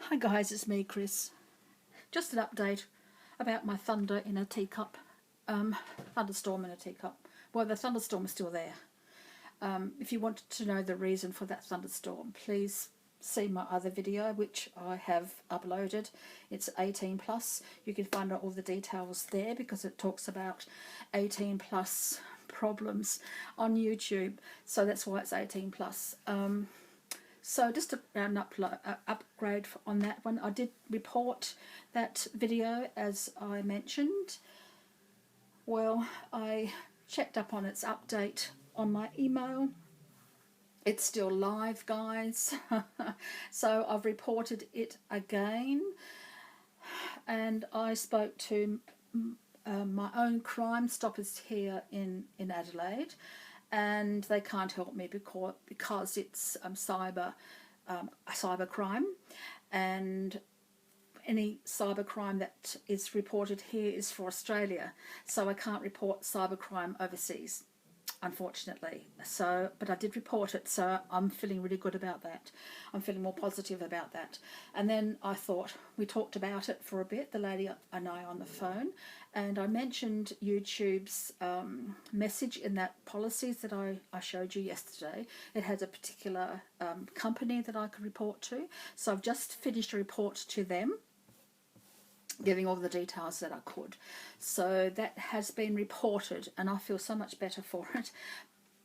Hi guys, it's me, Chris. Just an update about my thunder in a teacup. Thunderstorm in a teacup. Well, the thunderstorm is still there. If you want to know the reason for that thunderstorm, please see my other video, which I have uploaded. It's 18 plus. You can find out all the details there because it talks about 18 plus problems on YouTube. So that's why it's 18 plus. So just an upgrade on that one. I did report that video, as I mentioned. Well, I checked up on its update on my email. It's still live, guys. So I've reported it again. And I spoke to my own Crime Stoppers here in Adelaide. And they can't help me because it's cyber crime, and any cyber crime that is reported here is for Australia, so I can't report cyber crime overseas, unfortunately. So, but I did report it, so I'm feeling really good about that. I'm feeling more positive about that. And then I thought, we talked about it for a bit, the lady and I on the phone, and I mentioned YouTube's message in that policies that I showed you yesterday. It has a particular company that I could report to. So I've just finished a report to them, giving all the details that I could. So that has been reported and I feel so much better for it,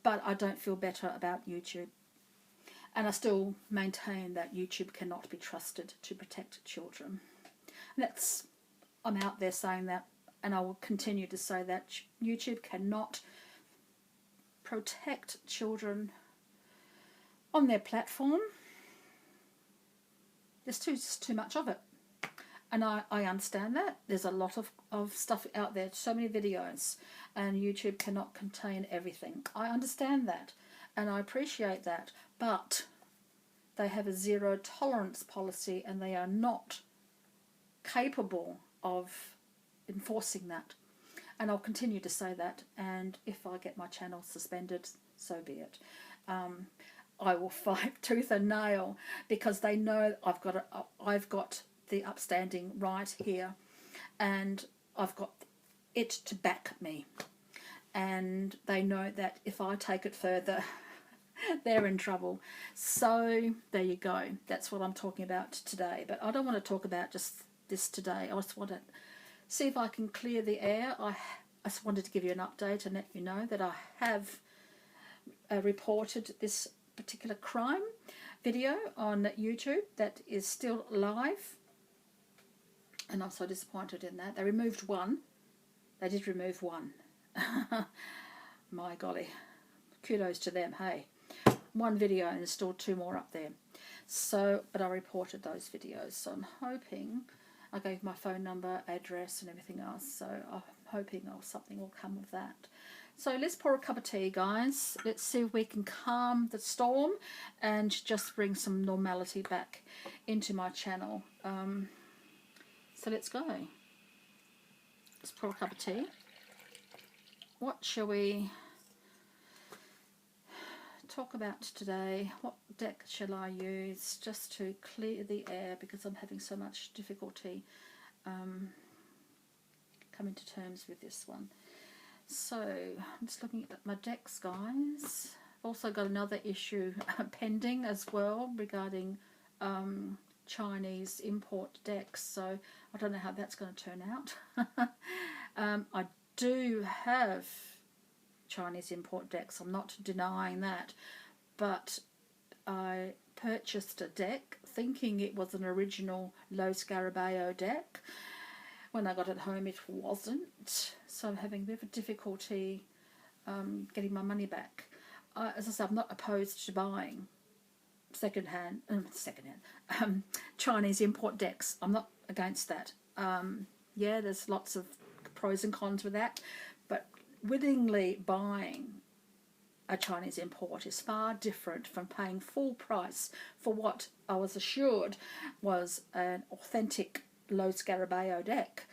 but I don't feel better about YouTube. And I still maintain that YouTube cannot be trusted to protect children. And I'm out there saying that, and I will continue to say that YouTube cannot protect children on their platform. There's just too much of it. And I understand that. There's a lot of stuff out there, so many videos, and YouTube cannot contain everything. I understand that, and I appreciate that, but they have a zero tolerance policy and they are not capable of enforcing that. And I'll continue to say that, and if I get my channel suspended, so be it. I will fight tooth and nail because they know I've got the upstanding right here, and I've got it to back me, and they know that if I take it further they're in trouble. So there you go. That's what I'm talking about today, but I don't want to talk about just this today. I just want to see if I can clear the air. I just wanted to give you an update and let you know that I have reported this particular crime video on YouTube that is still live. And I'm so disappointed in that. They removed one. They did remove one. My golly. Kudos to them, hey. One video and there's still two more up there. So, but I reported those videos. So I'm hoping, I gave my phone number, address and everything else. So I'm hoping something will come of that. So let's pour a cup of tea, guys. Let's see if we can calm the storm and just bring some normality back into my channel. So let's go. Let's pour a cup of tea. What shall we talk about today? What deck shall I use just to clear the air because I'm having so much difficulty coming to terms with this one. So I'm just looking at my decks, guys. I've also got another issue pending as well regarding Chinese import decks, so I don't know how that's going to turn out. I do have Chinese import decks, I'm not denying that, but I purchased a deck thinking it was an original Low Scarabeo deck. When I got it home it wasn't, so I'm having a bit of difficulty getting my money back. As I said, I'm not opposed to buying secondhand Chinese import decks. I'm not against that. Yeah, there's lots of pros and cons with that, but willingly buying a Chinese import is far different from paying full price for what I was assured was an authentic Low Scarabeo deck,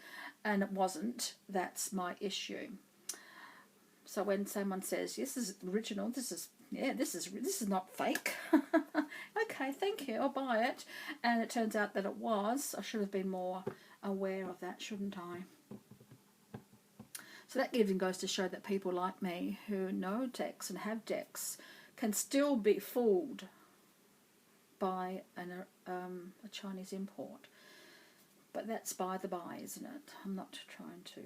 and it wasn't. That's my issue. So when someone says this is original, this is yeah, this is not fake. Okay, thank you, I'll buy it. And it turns out that it was. I should have been more aware of that, shouldn't I? So that even goes to show that people like me who know decks and have decks can still be fooled by a Chinese import. But that's by the by, isn't it? I'm not trying to...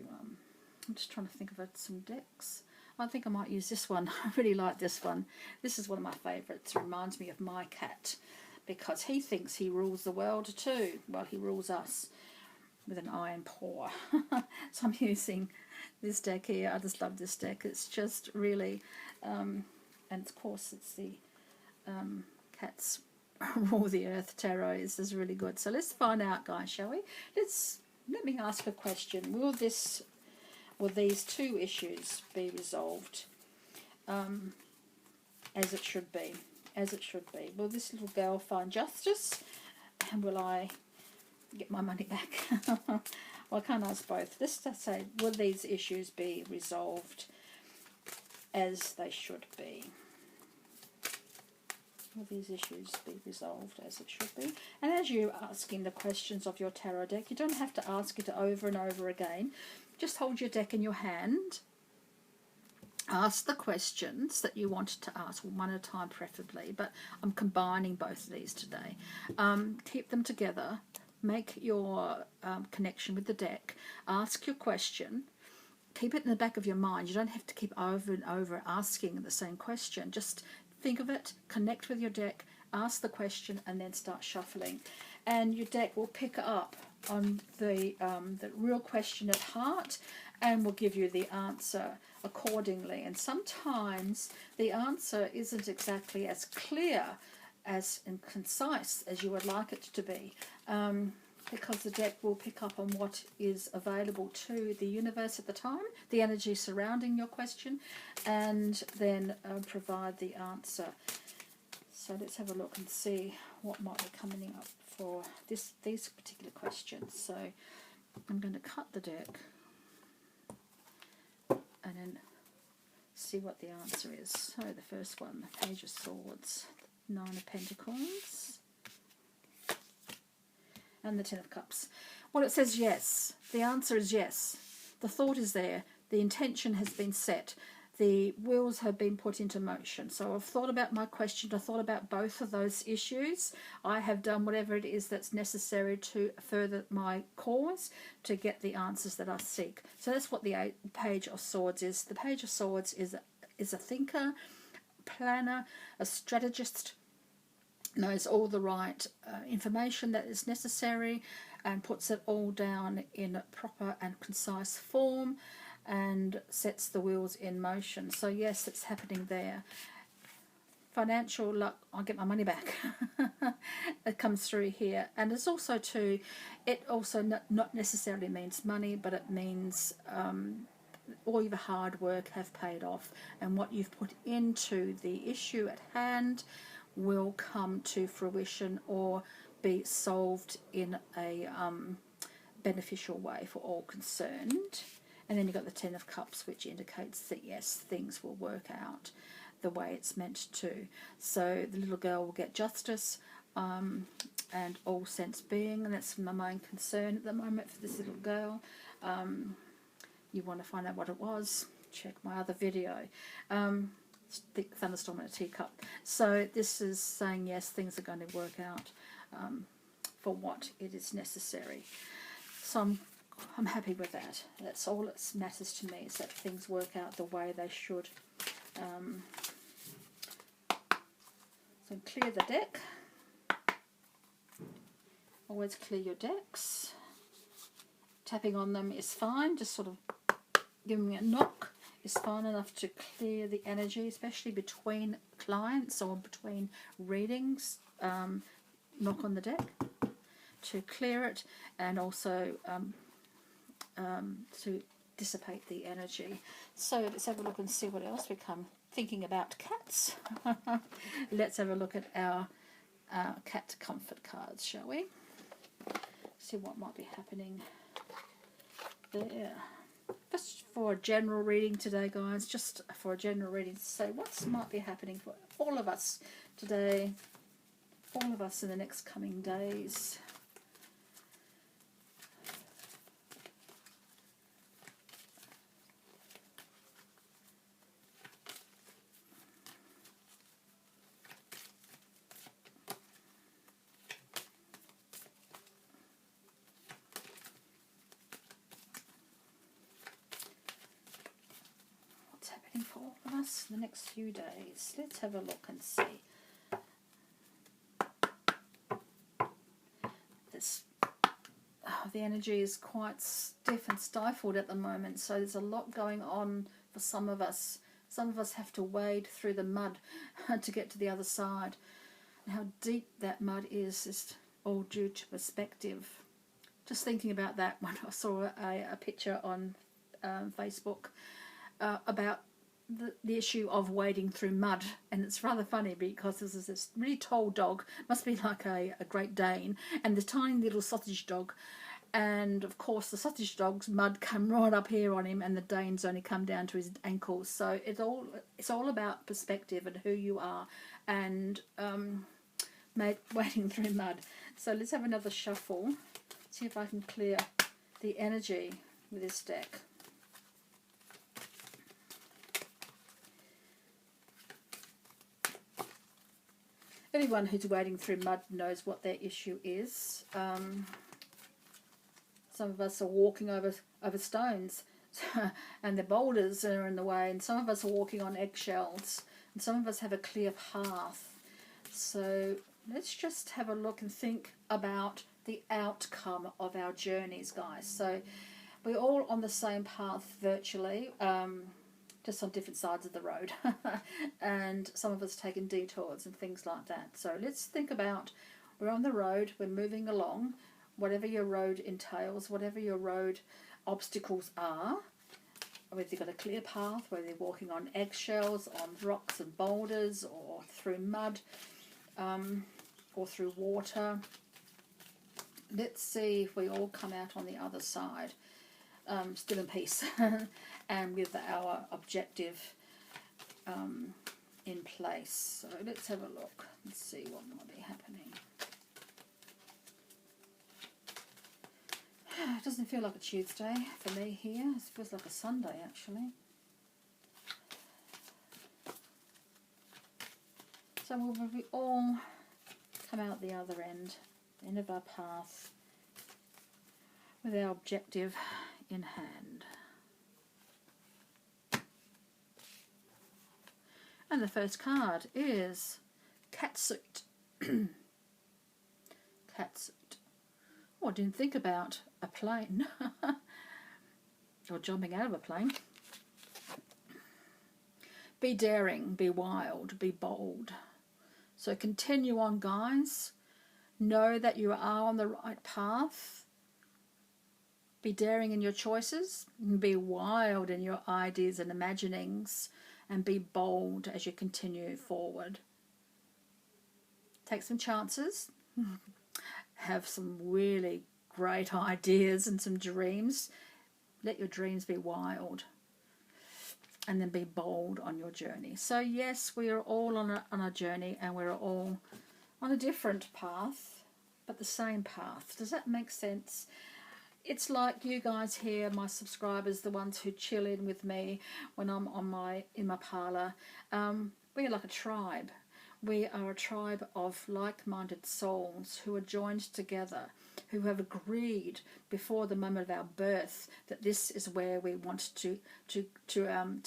I'm just trying to think of some decks. I think I might use this one. I really like this one. This is one of my favourites. It reminds me of my cat because he thinks he rules the world too. Well, he rules us with an iron paw. So I'm using this deck here. I just love this deck. It's just really, and of course it's the Cats Rule the Earth Tarot is really good. So let's find out, guys, shall we? Let me ask a question. Will these two issues be resolved as it should be? As it should be. Will this little girl find justice? And will I get my money back? Well, I can't ask both. Let's just say, will these issues be resolved as they should be? Will these issues be resolved as it should be? And as you're asking the questions of your tarot deck, you don't have to ask it over and over again. Just hold your deck in your hand. Ask the questions that you want to ask, one at a time preferably, but I'm combining both of these today. Keep them together. Make your connection with the deck. Ask your question. Keep it in the back of your mind. You don't have to keep over and over asking the same question. Just think of it, connect with your deck, ask the question, and then start shuffling. And your deck will pick up on the real question at heart and will give you the answer accordingly. And sometimes the answer isn't exactly as clear and concise as you would like it to be, because the deck will pick up on what is available to the universe at the time, the energy surrounding your question, and then provide the answer. So let's have a look and see what might be coming up for these particular questions. So I'm going to cut the deck and then see what the answer is. So the first one, the Page of Swords, Nine of Pentacles, and the Ten of Cups. Well, it says yes. The answer is yes. The thought is there. The intention has been set. The wheels have been put into motion. So I've thought about my question. I thought about both of those issues. I have done whatever it is that's necessary to further my cause to get the answers that I seek. So that's what the Page of Swords is. The Page of Swords is a thinker, planner, a strategist, knows all the right information that is necessary and puts it all down in a proper and concise form and sets the wheels in motion. So yes, it's happening there. Financial luck, I'll get my money back. It comes through here. And it's also too, it also not necessarily means money, but it means all your hard work have paid off, and what you've put into the issue at hand will come to fruition or be solved in a beneficial way for all concerned. And then you've got the Ten of Cups, which indicates that yes, things will work out the way it's meant to. So the little girl will get justice and all sense being, and that's my main concern at the moment for this little girl. You want to find out what it was, check my other video. The Thunderstorm in a Teacup. So this is saying yes, things are going to work out for what it is necessary. So I'm happy with that. That's all that matters to me, is that things work out the way they should. So clear the deck. Always clear your decks. Tapping on them is fine, just sort of giving a knock is fine enough to clear the energy, especially between clients or between readings. Knock on the deck to clear it, and also to dissipate the energy. So let's have a look and see what else we come thinking about cats. Let's have a look at our cat comfort cards, shall we? See what might be happening there. just for a general reading today, guys, just for a general reading to say what might be happening for all of us today, all of us in the next coming days. For all of us in the next few days. Let's have a look and see. This, the energy is quite stiff and stifled at the moment, so there's a lot going on for some of us. Some of us have to wade through the mud to get to the other side. And how deep that mud is all due to perspective. Just thinking about that when I saw a picture on Facebook about the issue of wading through mud, and it's rather funny because there's this really tall dog, must be like a Great Dane, and the tiny little sausage dog, and of course the sausage dog's mud come right up here on him, and the Dane's only come down to his ankles. So it's all about perspective and who you are, and wading through mud. So let's have another shuffle, see if I can clear the energy with this deck. Anyone who's wading through mud knows what their issue is. Some of us are walking over stones and the boulders are in the way, and some of us are walking on eggshells, and some of us have a clear path. So let's just have a look and think about the outcome of our journeys, guys. So we're all on the same path virtually, just on different sides of the road, and some of us taking detours and things like that. So let's think about, we're on the road, we're moving along, whatever your road entails, whatever your road obstacles are, whether you've got a clear path, whether you're walking on eggshells, on rocks and boulders, or through mud, or through water. Let's see if we all come out on the other side still in peace and with our objective in place. So let's have a look and see what might be happening. It doesn't feel like a Tuesday for me here. It feels like a Sunday actually. So will we all come out the other end, the end of our path, with our objective in hand. And the first card is Catsuit. Catsuit. Oh, I didn't think about a plane or jumping out of a plane. Be daring, be wild, be bold. So continue on, guys. Know that you are on the right path. Be daring in your choices, be wild in your ideas and imaginings, and be bold as you continue forward. Take some chances, have some really great ideas and some dreams. Let your dreams be wild, and then be bold on your journey. So yes, we are all on a journey, and we're all on a different path, but the same path. Does that make sense? It's like you guys here, my subscribers, the ones who chill in with me when I'm in my parlour. We're like a tribe. We are a tribe of like-minded souls who are joined together, who have agreed before the moment of our birth that this is where we want to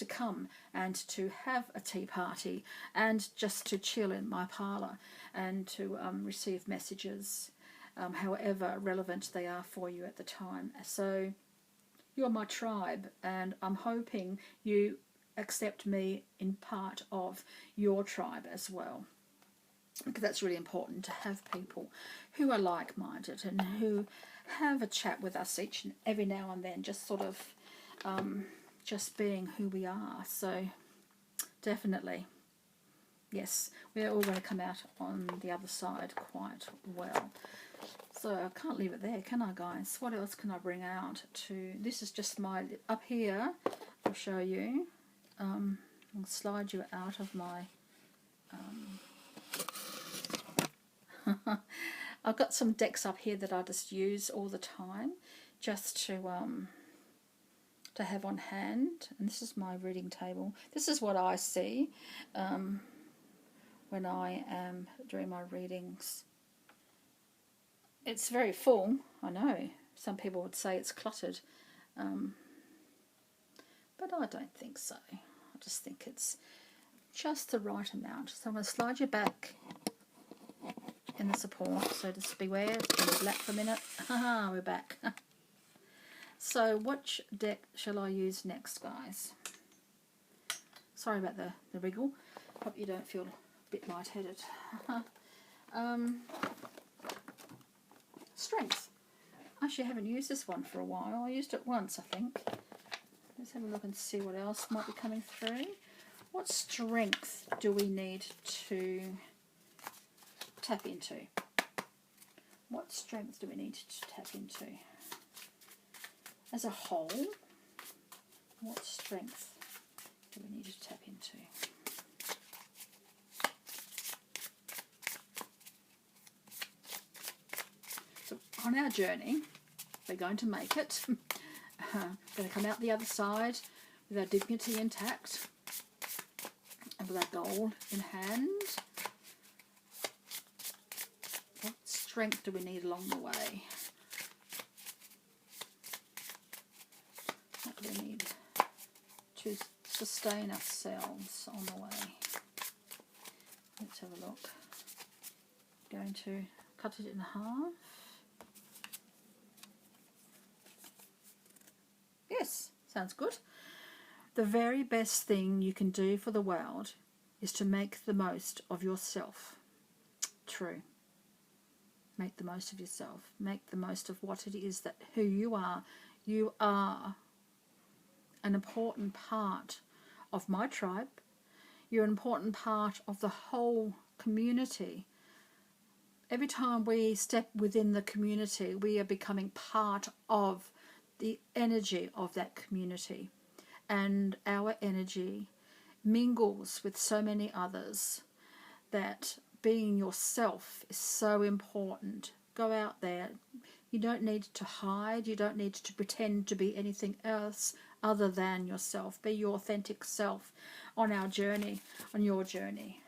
come and to have a tea party and just to chill in my parlour and to receive messages. However relevant they are for you at the time. So you're my tribe, and I'm hoping you accept me in part of your tribe as well, because that's really important, to have people who are like-minded and who have a chat with us each and every now and then, just sort of just being who we are. So definitely, yes, we're all going to come out on the other side quite well. So I can't leave it there, can I, guys? What else can I bring out to... This is just my... Up here, I'll show you. I'll slide you out of my... I've got some decks up here that I just use all the time, just to have on hand. And this is my reading table. This is what I see when I am doing my readings. It's very full, I know. Some people would say it's cluttered, but I don't think so. I just think it's just the right amount. So I'm going to slide you back in the support, so just beware. It's going to be black for a minute. Haha, we're back. So which deck shall I use next, guys? Sorry about the wriggle. Hope you don't feel a bit lightheaded. Strength. Actually, I haven't used this one for a while. I used it once, I think. Let's have a look and see what else might be coming through. What strength do we need to tap into? What strength do we need to tap into? As a whole, what strength do we need to tap into? So on our journey, we're going to make it. Going to come out the other side with our dignity intact and with our goal in hand. What strength do we need along the way? What do we need to sustain ourselves on the way? Let's have a look. Going to cut it in half. Yes, sounds good. The very best thing you can do for the world is to make the most of yourself. True. Make the most of yourself. Make the most of what it is that who you are. You are an important part of my tribe. You're an important part of the whole community. Every time we step within the community, we are becoming part of the energy of that community. And our energy mingles with so many others that being yourself is so important. Go out there. You don't need to hide. You don't need to pretend to be anything else other than yourself. Be your authentic self on our journey, on your journey.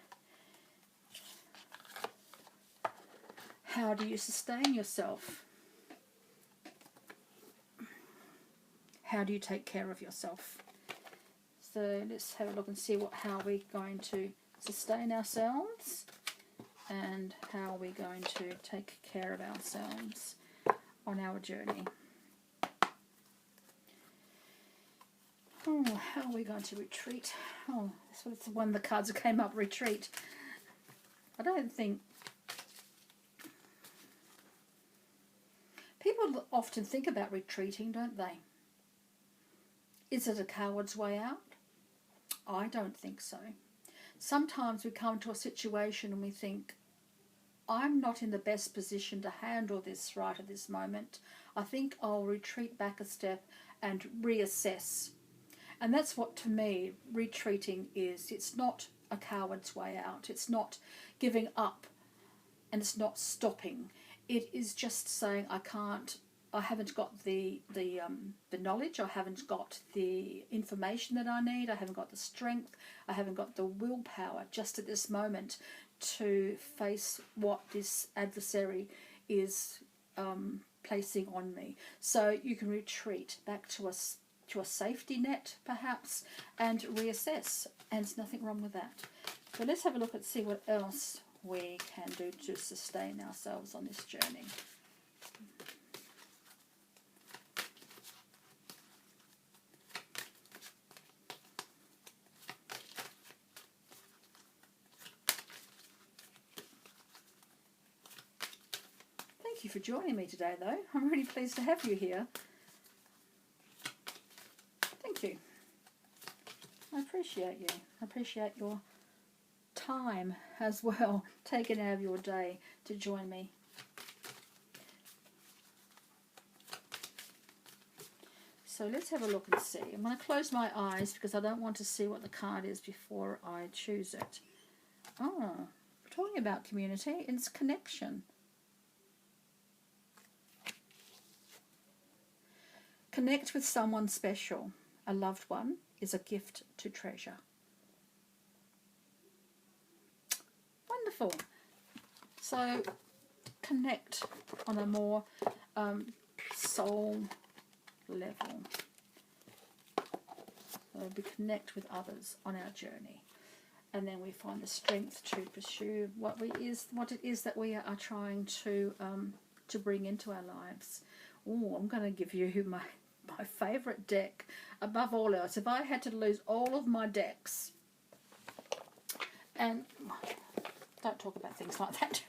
How do you sustain yourself? How do you take care of yourself? So let's have a look and see how we're going to sustain ourselves and how we're going to take care of ourselves on our journey. Oh, how are we going to retreat? Oh, this was one of the cards that came up, retreat. I don't think... People often think about retreating, don't they? Is it a coward's way out? I don't think so. Sometimes we come to a situation and we think, I'm not in the best position to handle this right at this moment. I think I'll retreat back a step and reassess. And that's what, to me, retreating is. It's not a coward's way out. It's not giving up and it's not stopping. It is just saying, I haven't got the knowledge, I haven't got the information that I need, I haven't got the strength, I haven't got the willpower just at this moment to face what this adversary is placing on me. So you can retreat back to a safety net, perhaps, and reassess, and there's nothing wrong with that. So let's have a look and see what else we can do to sustain ourselves on this journey. Thank you for joining me today, though. I'm really pleased to have you here. Thank you. I appreciate you. I appreciate your time as well, taken out of your day to join me. So let's have a look and see. I'm going to close my eyes because I don't want to see what the card is before I choose it. Oh, we're talking about community. It's connection. Connect with someone special. A loved one is a gift to treasure. Wonderful. So connect on a more soul level. So we connect with others on our journey, and then we find the strength to pursue what it is that we are trying to bring into our lives. Oh, I'm going to give you my favourite deck above all else. If I had to lose all of my decks, and don't talk about things like that.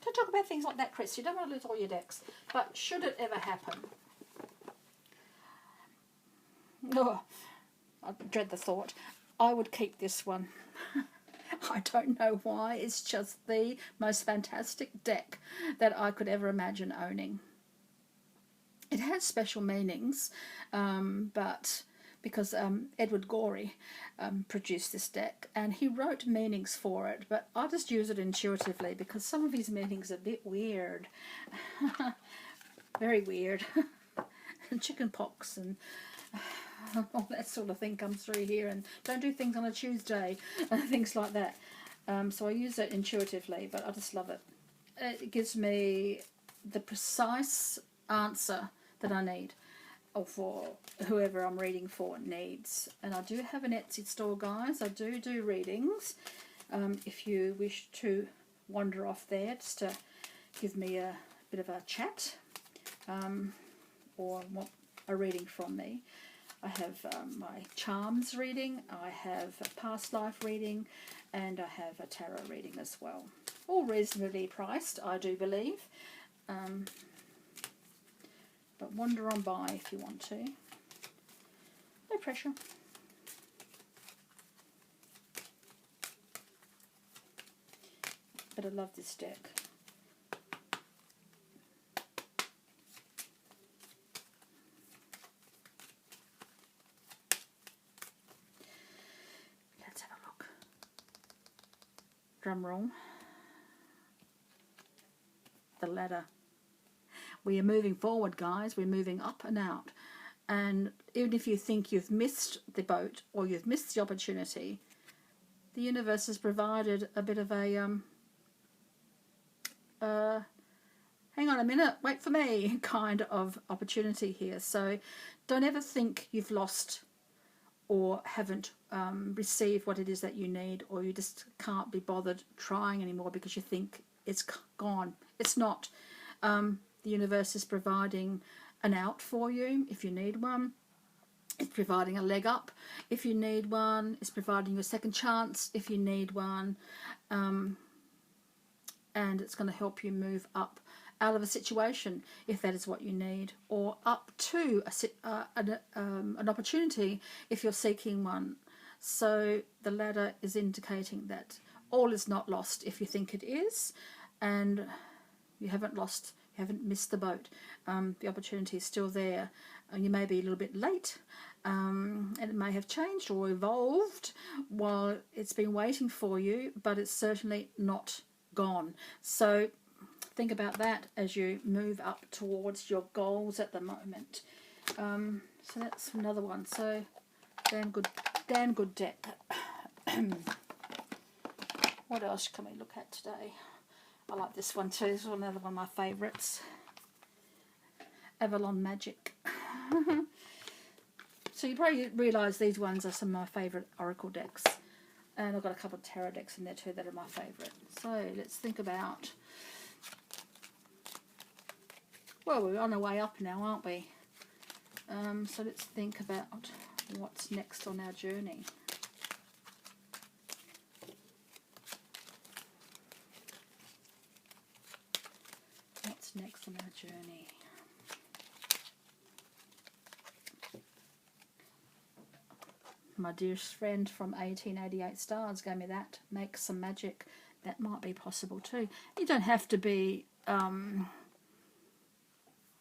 Don't talk about things like that, Chris. You don't want to lose all your decks. But should it ever happen, oh, I dread the thought, I would keep this one. I don't know why. It's just the most fantastic deck that I could ever imagine owning. It has special meanings, but because Edward Gorey produced this deck and he wrote meanings for it, but I just use it intuitively because some of his meanings are a bit weird. Very weird. And chicken pox and all that sort of thing comes through here, and don't do things on a Tuesday and things like that. So I use it intuitively, but I just love it. It gives me the precise answer that I need, or for whoever I'm reading for needs. And I do have an Etsy store, guys. I do readings. If you wish to wander off there just to give me a bit of a chat, or want a reading from me, I have my charms reading, I have a past life reading, and I have a tarot reading as well. All reasonably priced, I do believe. But wander on by if you want to. No pressure. But I love this deck. Let's have a look. Drum roll. The ladder. We are moving forward, guys. We're moving up and out. And even if you think you've missed the boat or you've missed the opportunity, the universe has provided a bit of a hang on a minute, wait for me kind of opportunity here. So don't ever think you've lost or haven't received what it is that you need, or you just can't be bothered trying anymore because you think it's gone. It's not. The universe is providing an out for you if you need one. It's providing a leg up if you need one. It's providing you a second chance if you need one. And it's going to help you move up out of a situation if that is what you need, or up to an opportunity if you're seeking one. So the ladder is indicating that all is not lost if you think it is, and you haven't lost. You haven't missed the boat. The opportunity is still there. You may be a little bit late, and it may have changed or evolved while it's been waiting for you, but it's certainly not gone. So think about that as you move up towards your goals at the moment. So that's another one. So damn good deck. What else can we look at today? I like this one too. This is another one of my favourites. Avalon Magic. So you probably realise these ones are some of my favourite oracle decks. And I've got a couple of tarot decks in there too that are my favourite. So let's think about... Well, we're on our way up now, aren't we? So let's think about what's next on our journey. What's next on our journey? My dearest friend from 1888 Stars gave me that. Make some magic. That might be possible too. You don't have to be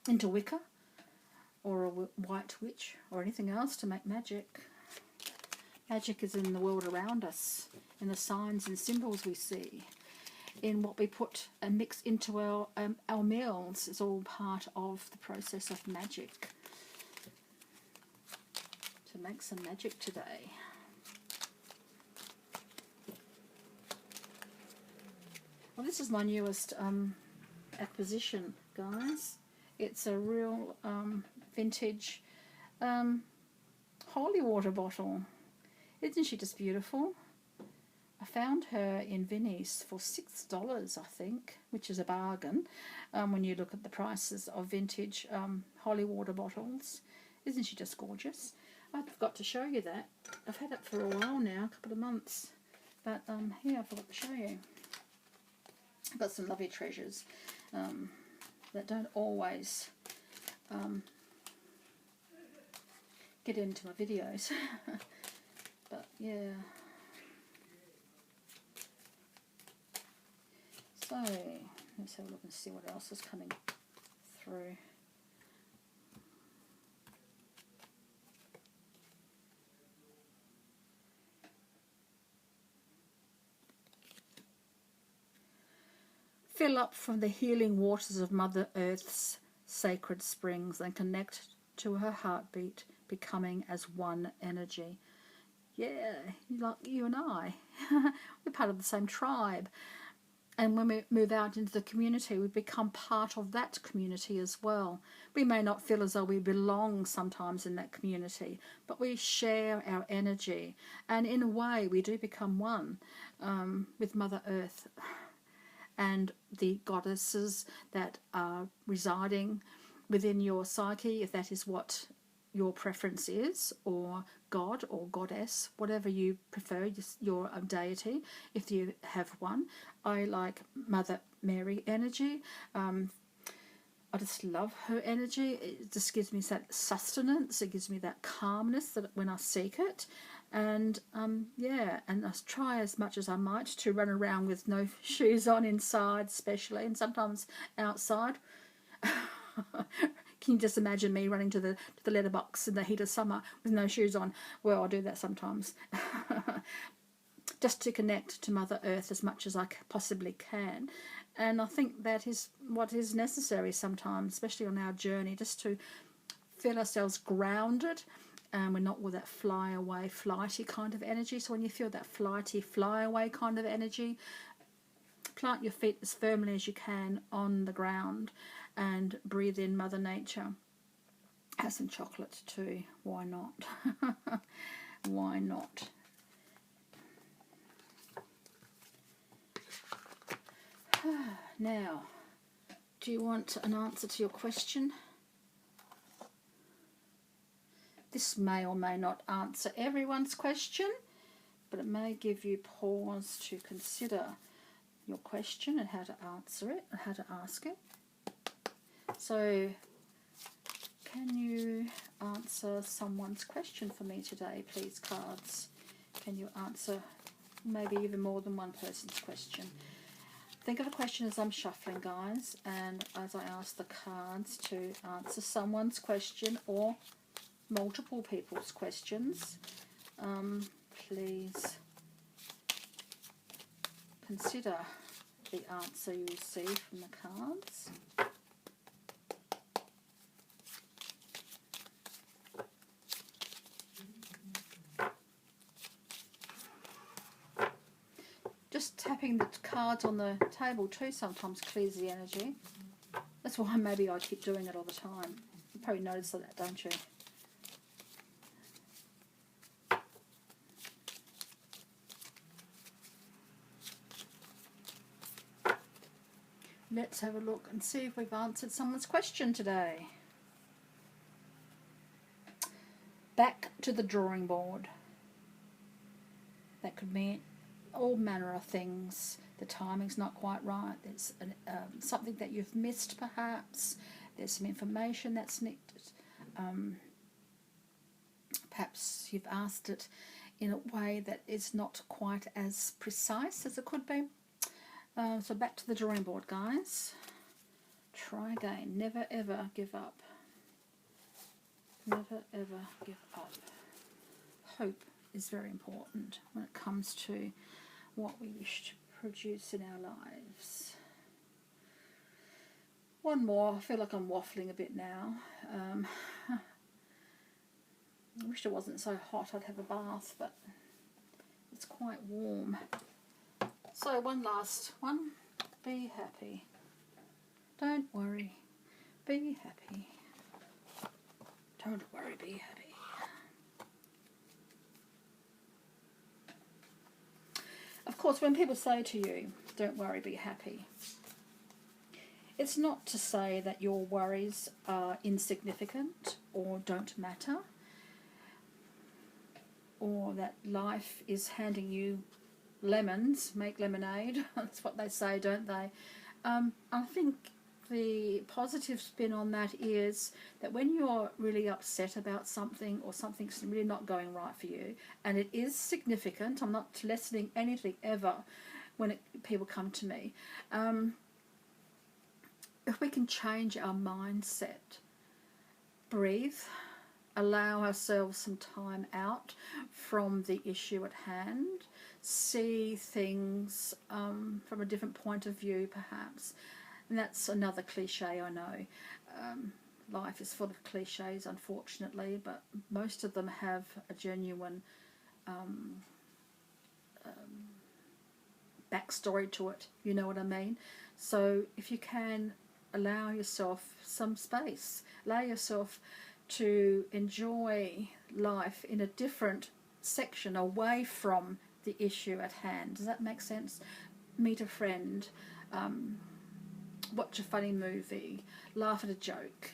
into Wicca or a white witch or anything else to make magic. Magic is in the world around us, in the signs and symbols we see, in what we put and mix into our meals. It's all part of the process of magic. To make some magic today. Well, this is my newest acquisition, guys. It's a real vintage holy water bottle. Isn't she just beautiful? I found her in Vinnie's for $6, I think, which is a bargain when you look at the prices of vintage holy water bottles. Isn't she just gorgeous? I forgot to show you that. I've had it for a while now, a couple of months. But here, I forgot to show you. I've got some lovely treasures that don't always get into my videos. But yeah. So let's have a look and see what else is coming through. Fill up from the healing waters of Mother Earth's sacred springs and connect to her heartbeat, becoming as one energy. Yeah, like you and I. We're part of the same tribe. And when we move out into the community, we become part of that community as well. We may not feel as though we belong sometimes in that community, but we share our energy. And in a way, we do become one with Mother Earth and the goddesses that are residing within your psyche, if that is what your preference is, or God or goddess, whatever you prefer, your deity, if you have one. I like Mother Mary energy. I just love her energy. It just gives me that sustenance. It gives me that calmness that when I seek it. And yeah, and I try as much as I might to run around with no shoes on inside, especially, and sometimes outside. Can you just imagine me running to the letterbox in the heat of summer with no shoes on? Well, I do that sometimes. Just to connect to Mother Earth as much as I possibly can. And I think that is what is necessary sometimes, especially on our journey, just to feel ourselves grounded. And we're not with that fly away, flighty kind of energy. So when you feel that flighty, fly away kind of energy, plant your feet as firmly as you can on the ground and breathe in Mother Nature. Have some chocolate too. Why not? Why not? Now, do you want an answer to your question? This may or may not answer everyone's question, but it may give you pause to consider your question and how to answer it, and how to ask it. So, can you answer someone's question for me today, please, cards? Can you answer maybe even more than one person's question? Think of a question as I'm shuffling, guys, and as I ask the cards to answer someone's question or multiple people's questions, please consider the answer you receive from the cards. Just tapping the cards on the table too sometimes clears the energy. That's why maybe I keep doing it all the time. You probably notice that, don't you? Let's have a look and see if we've answered someone's question today. Back to the drawing board. That could mean all manner of things. The timing's not quite right. There's something that you've missed, perhaps. There's some information that's needed. Perhaps you've asked it in a way that is not quite as precise as it could be. So back to the drawing board, guys. Try again. Never ever give up. Never ever give up. Hope is very important when it comes to what we wish to produce in our lives. One more. I feel like I'm waffling a bit now. I wish it wasn't so hot. I'd have a bath, but it's quite warm. So one last one. Be happy. Don't worry. Be happy. Don't worry, be happy. Of course, when people say to you, don't worry, be happy, it's not to say that your worries are insignificant or don't matter, or that life is handing you lemons, make lemonade. That's what they say, don't they? I think the positive spin on that is that when you're really upset about something, or something's really not going right for you, and it is significant, I'm not lessening anything ever when people come to me, if we can change our mindset, breathe, allow ourselves some time out from the issue at hand, see things from a different point of view perhaps. And that's another cliche, I know. Life is full of cliches, unfortunately, but most of them have a genuine backstory to it, you know what I mean? So if you can allow yourself some space, allow yourself to enjoy life in a different section away from the issue at hand. Does that make sense? Meet a friend, watch a funny movie, laugh at a joke,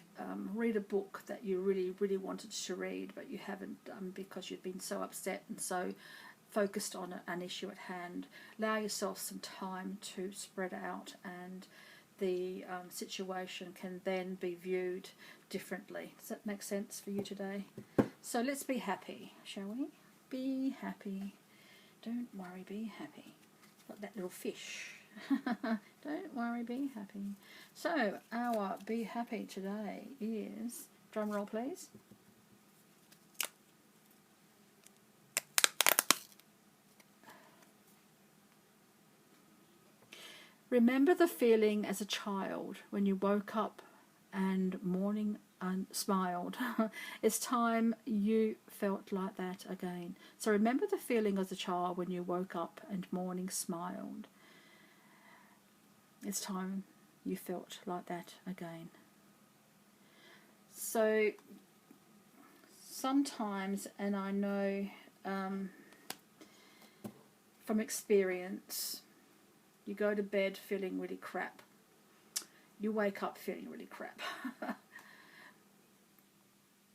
read a book that you really, really wanted to read but you haven't done because you've been so upset and so focused on an issue at hand. Allow yourself some time to spread out, and the situation can then be viewed differently. Does that make sense for you today? So let's be happy, shall we? Be happy. Don't worry, be happy. Like that little fish. Don't worry, be happy. So our be happy today is, drum roll please, remember the feeling as a child when you woke up and morning and smiled. It's time you felt like that again. So remember the feeling as a child when you woke up and morning smiled. It's time you felt like that again. So sometimes, and I know from experience, you go to bed feeling really crap. You wake up feeling really crap.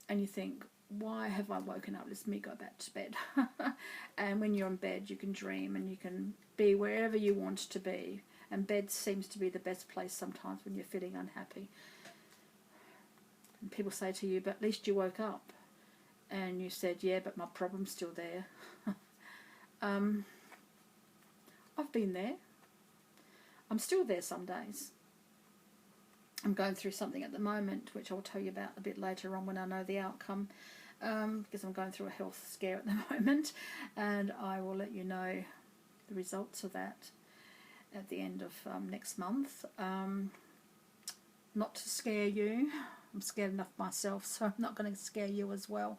And you think, why have I woken up? Let me go back to bed. And when you're in bed, you can dream and you can be wherever you want to be. And bed seems to be the best place sometimes when you're feeling unhappy. And people say to you, but at least you woke up. And you said, yeah, but my problem's still there. I've been there. I'm still there some days. I'm going through something at the moment, which I'll tell you about a bit later on when I know the outcome, because I'm going through a health scare at the moment, and I will let you know the results of that at the end of next month. Not to scare you. I'm scared enough myself, so I'm not going to scare you as well,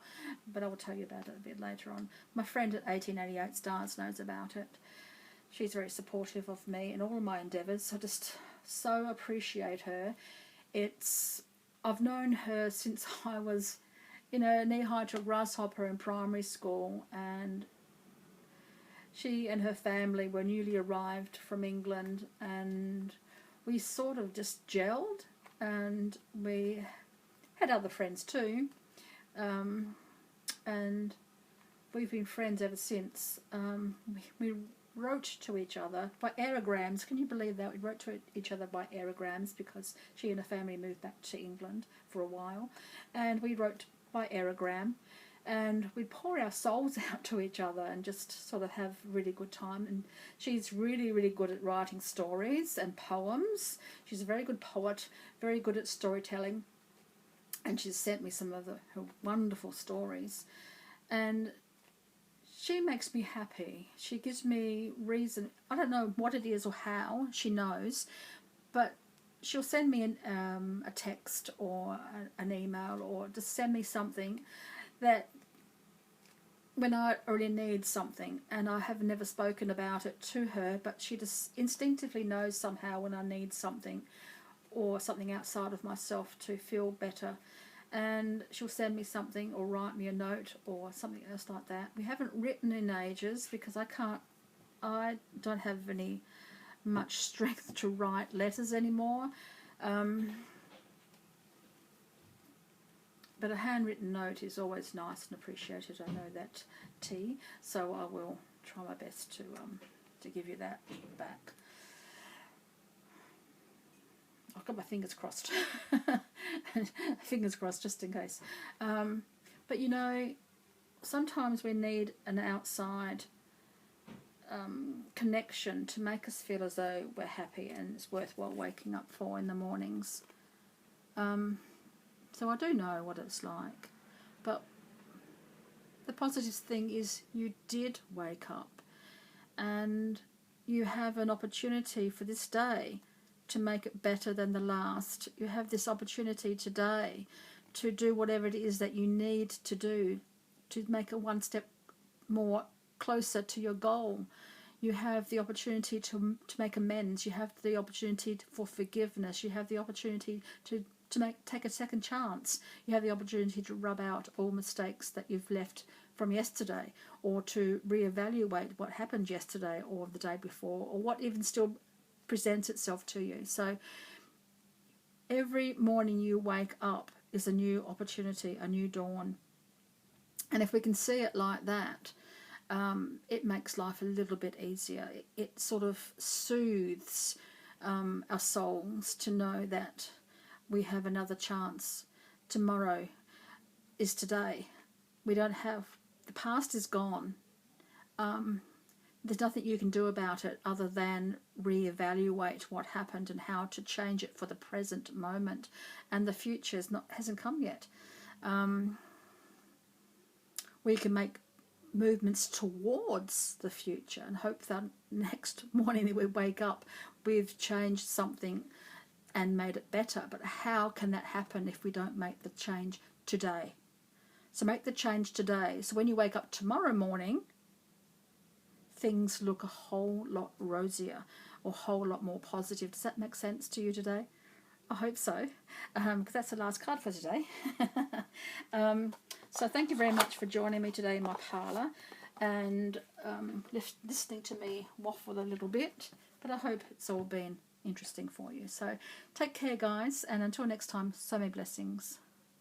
but I will tell you about it a bit later on. My friend at 1888 Stars knows about it. She's very supportive of me and all of my endeavours. I just so appreciate her. I've known her since I was, knee-high to a grasshopper in primary school, and she and her family were newly arrived from England, and we sort of just gelled, and we had other friends too, and we've been friends ever since. We wrote to each other by aerograms. Can you believe that? We wrote to each other by aerograms because she and her family moved back to England for a while, and we wrote by aerogram, and we'd pour our souls out to each other and just sort of have a really good time. And she's really, really good at writing stories and poems. She's a very good poet, very good at storytelling, and she's sent me some of her wonderful stories, and she makes me happy. She gives me reason. I don't know what it is or how, she knows, but she'll send me a text or an email, or just send me something that when I really need something, and I have never spoken about it to her, but she just instinctively knows somehow when I need something or something outside of myself to feel better. And she'll send me something or write me a note or something else like that. We haven't written in ages because I don't have any much strength to write letters anymore. But a handwritten note is always nice and appreciated. I know that, T. So I will try my best to give you that back. I've got my fingers crossed. Fingers crossed, just in case. But you know, sometimes we need an outside connection to make us feel as though we're happy and it's worthwhile waking up for in the mornings. So I do know what it's like. But the positive thing is you did wake up, and you have an opportunity for this day to make it better than the last. You have this opportunity today to do whatever it is that you need to do to make it one step more closer to your goal. You have the opportunity to make amends. You have the opportunity for forgiveness. You have the opportunity to take a second chance. You have the opportunity to rub out all mistakes that you've left from yesterday, or to reevaluate what happened yesterday or the day before, or what even still presents itself to you. So every morning you wake up is a new opportunity, a new dawn. And if we can see it like that, it makes life a little bit easier. It sort of soothes our souls to know that we have another chance. Tomorrow is today. We don't have, the past is gone. There's nothing you can do about it other than reevaluate what happened and how to change it for the present moment. And the future hasn't come yet. We can make movements towards the future and hope that next morning that we wake up, we've changed something and made it better. But how can that happen if we don't make the change today? So make the change today. So when you wake up tomorrow morning, things look a whole lot rosier or a whole lot more positive. Does that make sense to you today? I hope so, because that's the last card for today. So thank you very much for joining me today in my parlour and listening to me waffle a little bit. But I hope it's all been interesting for you. So take care, guys, and until next time, so many blessings.